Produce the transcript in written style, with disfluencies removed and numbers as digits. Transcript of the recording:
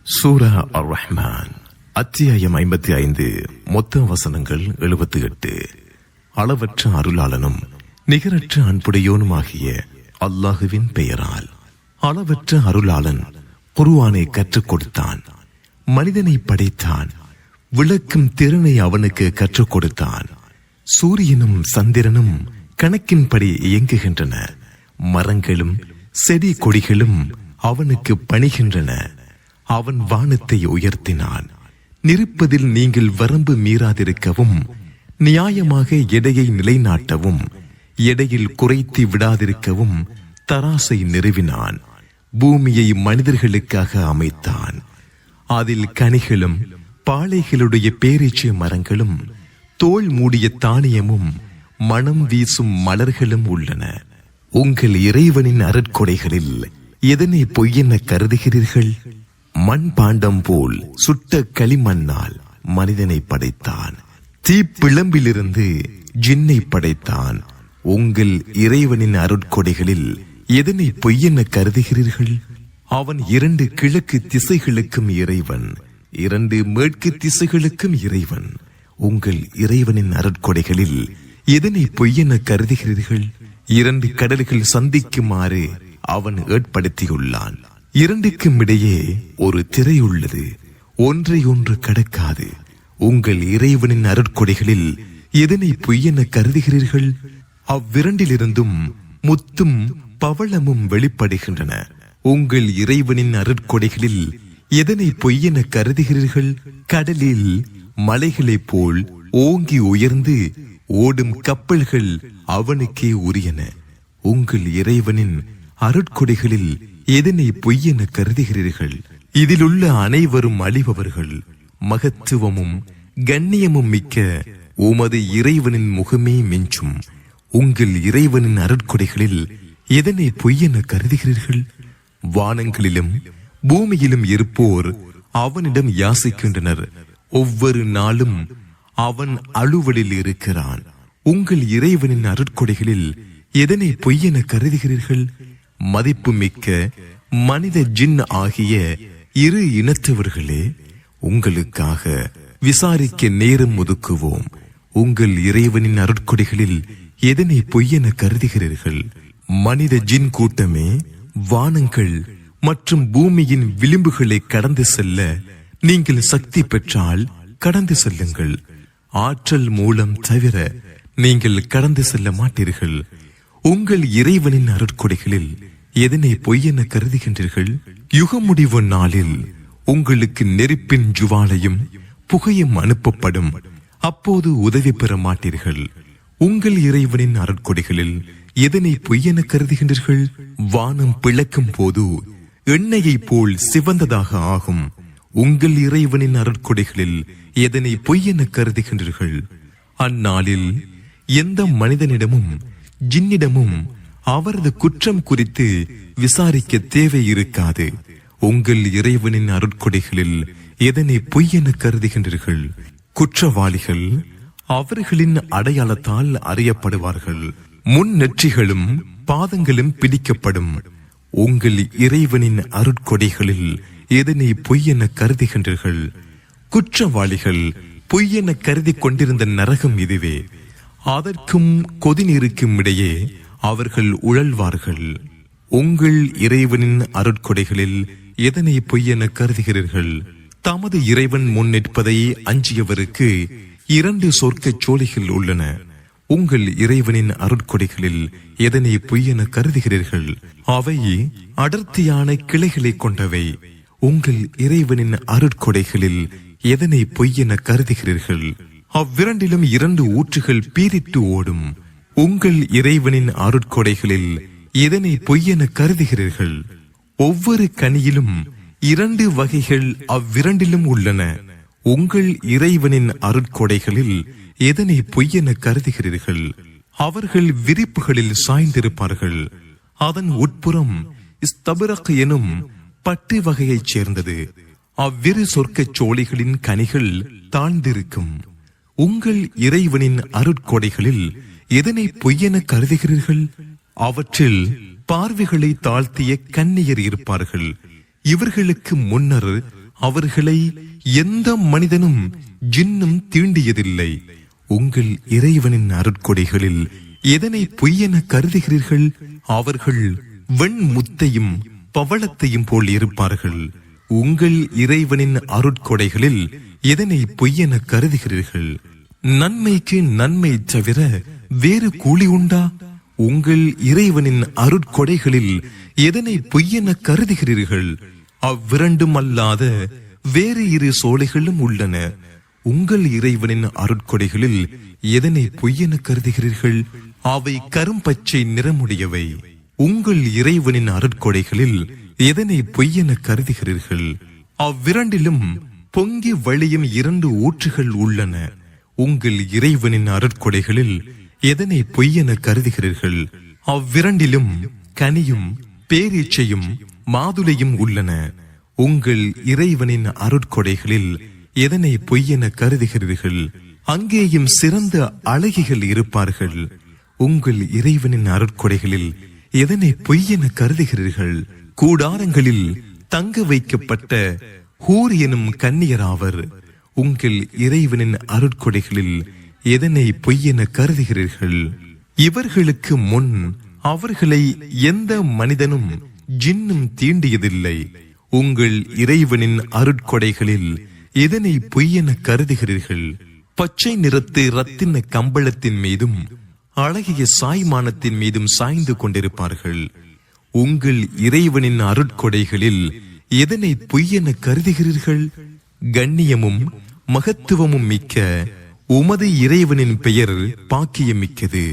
சூரா அர்-ரஹ்மான் அத்தியாயம் 55. மொத்த வசனங்கள் 78. அளவற்ற அருளாளனும் நிகரற்ற அன்புடையோனுமாகிய அல்லாஹுவின் பெயரால். அளவற்ற அருளாளன் குர்ஆனை கற்றுக் கொடுத்தான், மனிதனை படைத்தான், விளக்கும் திறனை அவனுக்கு கற்றுக் கொடுத்தான். சூரியனும் சந்திரனும் கணக்கின்படி இயங்குகின்றன, மரங்களும் செடி கொடிகளும் அவனுக்கு பணிகின்றன. அவன் வானத்தை உயர்த்தினான், நிற்பதில் நீங்கள் வரம்பு மீறாதிருக்கவும், நியாயமாக எடையை நிலைநாட்டவும், எடையில் குறைத்து விடாதிருக்கவும் தராசை நிறுவினான். பூமியை மனிதர்களுக்காக அமைத்தான், அதில் கனிகளும் பாளைகளுடைய பேரீச்சை மரங்களும் தோல் மூடிய தானியமும் மனம் வீசும் மலர்களும் உள்ளன. உங்கள் இறைவனின் அருட்கொடைகளில் எதனை பொய்யென கருதுகிறீர்கள்? மண் பாண்டம் போல் சுட்ட களிமண்ணால் மனிதனை படைத்தான், தீப்பிழம்பிலிருந்து ஜின்னை படைத்தான். உங்கள் இறைவனின் அருட்கொடைகளில் எதனை பொய்யென கருதுகிறீர்கள்? அவன் 2 கிழக்கு திசைகளுக்கும் இறைவன், 2 மேற்கு திசைகளுக்கும் இறைவன். உங்கள் இறைவனின் அருட்கொடைகளில் எதனை பொய்யென கருதுகிறீர்கள்? 2 கடல்கள் சந்திக்குமாறு அவன் ஏற்படுத்தியுள்ளான். 2க்கும் இடையே ஒரு திரை உள்ளது, ஒன்றை ஒன்று கடக்காது. உங்கள் இறைவனின் அருட்கொடைகளில் எதனை பொய்யென கருதுகிறீர்கள்? அவ்விரண்டிலிருந்தும் முத்தும் பவளமும் வெளிப்படுகின்றன. உங்கள் இறைவனின் அருட்கொடைகளில் எதனை பொய்யென கருதுகிறீர்கள்? கடலில் மலைகளைப் போல் ஓங்கி உயர்ந்து ஓடும் கப்பல்கள் அவனுக்கே உரியன. உங்கள் இறைவனின் அருட்கொடைகளில் எதனை பொய்யென கருதுகிறீர்கள்? இதிலுள்ள அனைவரும் அழிபவர்கள். மகத்துவமும் கண்ணியமும் மிக்க உமது இறைவனின் முகமே மிஞ்சும். உங்கள் இறைவனின் அருட்கொடைகளில் எதனை பொய்யென கருதுகிறீர்கள்? வானங்களிலும் பூமியிலும் இருப்போர் அவனிடம் யாசிக்கின்றனர், ஒவ்வொரு நாளும் அவன் அலுவலில் இருக்கிறான். உங்கள் இறைவனின் அருட்கொடைகளில் எதனை பொய்யென கருதுகிறீர்கள்? மதிப்பு மிக்க மனித ஜின் ஆகிய 2 இனத்தவர்களே, உங்களுக்காக விசாரிக்க நேரம் ஒதுக்குவோம். உங்கள் இறைவனின் அருட்கொடைகளில் எதனை பொய்யென கருதுகிறீர்கள்? மனித ஜின் கூட்டமே, வானங்கள் மற்றும் பூமியின் விளிம்புகளை கடந்து செல்ல நீங்கள் சக்தி பெற்றால் கடந்து செல்லுங்கள். ஆற்றல் மூலம் தவிர நீங்கள் கடந்து செல்ல மாட்டீர்கள். உங்கள் இறைவனின் அருட்கொடைகளில் எதனை பொய்யென கருதுகின்றீர்கள்? யுக முடிவு நாளில் உங்களுக்கு நெருப்பின் ஜுவாலையும் புகையும் அனுப்பப்படும், அப்போது உதவி பெற மாட்டீர்கள். உங்கள் இறைவனின் அருட்கொடைகளில் எதனை பொய்யென கருதுகின்றீர்கள்? வானம் பிளக்கும் போது எண்ணெயை போல் சிவந்ததாக ஆகும். உங்கள் இறைவனின் அருட்கொடைகளில் எதனை பொய்யென கருதுகின்றீர்கள்? அந்நாளில் எந்த மனிதனிடமும் ஜின்னிடமும் அவரது குற்றம் குறித்து விசாரிக்க தேவை இருக்காது. உங்கள் இறைவனின் அருட்கொடைகளில் எதனை பொய்யென கருதுகின்றீர்கள்? குற்றவாளிகள் அவர்களின் அடையாளத்தால் அறியப்படுவார்கள், முன் நெற்றிகளும் பாதங்களும் பிடிக்கப்படும். உங்கள் இறைவனின் அருட்கொடைகளில் எதனை பொய்யென கருதுகின்றீர்கள்? குற்றவாளிகள் பொய்யென கருதி கொண்டிருந்த நரகம் இதுவே, அதற்கும் கொதிநீருக்கும் இடையே அவர்கள் உழல்வார்கள். உங்கள் இறைவனின் அருட்கொடைகளில் எதனை பொய்யென கருதுகிறீர்கள்? தமது இறைவன் முன் நிற்பதை அஞ்சியவருக்கு 2 சொர்க்க சோலைகள் உள்ளன. உங்கள் இறைவனின் அருட்கொடைகளில் எதனை பொய்யென கருதுகிறீர்கள்? அவை அடர்த்தியான கிளைகளை கொண்டவை. உங்கள் இறைவனின் அருட்கொடைகளில் எதனை பொய்யென கருதுகிறீர்கள்? அவ்விரண்டிலும் 2 ஊற்றுகள் பீரிட்டு ஓடும். உங்கள் இறைவனின் அருட்கொடைகளில் எதனை பொய்யென கருதுகிறீர்கள்? ஒவ்வொரு கனியிலும் 2 வகைகள் அவ்விரண்டிலும் உள்ளன. உங்கள் இறைவனின் அருட்கொடைகளில் எதனை பொய்யென கருதுகிறீர்கள்? அவர்கள் விரிப்புகளில் சாய்ந்திருப்பார்கள். அதன் உட்புறம் இஸ்தபரக் எனும் பட்டு வகையைச் சேர்ந்தது. அவ்விரு சொர்க்கச் சோலைகளின் கனிகள் தாழ்ந்திருக்கும். உங்கள் இறைவனின் அருட்கொடைகளில் எதனை பொய்யென கருதுகிறீர்கள்? அவற்றில் பார்வைகளை தாழ்த்திய கன்னியர் இருப்பார்கள். இவர்களுக்கு முன்னர் அவர்களை எந்த மனிதனும் ஜின்னும் தீண்டியதில்லை. உங்கள் இறைவனின் அருட்கொடைகளில் எதனை பொய்யென கருதுகிறீர்கள்? அவர்கள் வெண்முத்தையும் பவளத்தையும் போல் இருப்பார்கள். உங்கள் இறைவனின் அருட்கொடைகளில் எதனை பொய்யென கருதுகிறீர்கள்? நன்மைக்கு நன்மை தவிர வேறு கூலி உண்டா? உங்கள் இறைவனின் அருட்கொடைகளில் எதனை பொய்யென கருதுகிறீர்கள்? அவ்விரண்டும் அல்லாத வேறு இரு சோலைகளும் உள்ளன. உங்கள் இறைவனின் அருட்கொடைகளில் எதனை பொய்யென கருதுகிறீர்கள்? அவை கரும்பச்சை நிறமுடையவை. உங்கள் இறைவனின் அருட்கொடைகளில் எதனை பொய்யென கருதுகிறீர்கள்? அவ்விரண்டிலும் பொங்கி வழியும் 2 ஊற்றுகள் உள்ளன. உங்கள் இறைவனின் அருட்கொடைகளில் எதனை பொய்யென கருதுகிறீர்கள்? அவ்விரண்டிலும் கனியும் பேரீச்சையும் மாதுளையும் உள்ளன. உங்கள் இறைவனின் அருட்கொடைகளில் எதனை பொய்யென கருதுகிறீர்கள்? அங்கேயும் சிறந்த அழகிகள் இருப்பார்கள். உங்கள் இறைவனின் அருட்கொடைகளில் எதனை பொய்யென கருதுகிறீர்கள்? கூடாரங்களில் தங்க வைக்கப்பட்ட ஹூர் எனும் கன்னியராவர். உங்கள் இறைவனின் அருட்கொடைகளில் எதனை பொய்யென கருதுகிறீர்கள்? இவர்களுக்கு முன் அவர்களை எந்த மனிதனும் ஜின்னும் தீண்டியதில்லை. உங்கள் இறைவனின் அருட்கொடைகளில் எதனை பொய்யென கருதுகிறீர்கள்? பச்சை நிறத்து ரத்தின கம்பளத்தின் மீதும் அழகிய சாய்மானத்தின் மீதும் சாய்ந்து கொண்டிருப்பார்கள். உங்கள் இறைவனின் அருட்கொடைகளில் எதனை பொய்யென கருதுகிறீர்கள்? கண்ணியமும் மகத்துவமும் மிக்க உமது இறைவனின் பெயர் பாக்கியம் மிக்கது.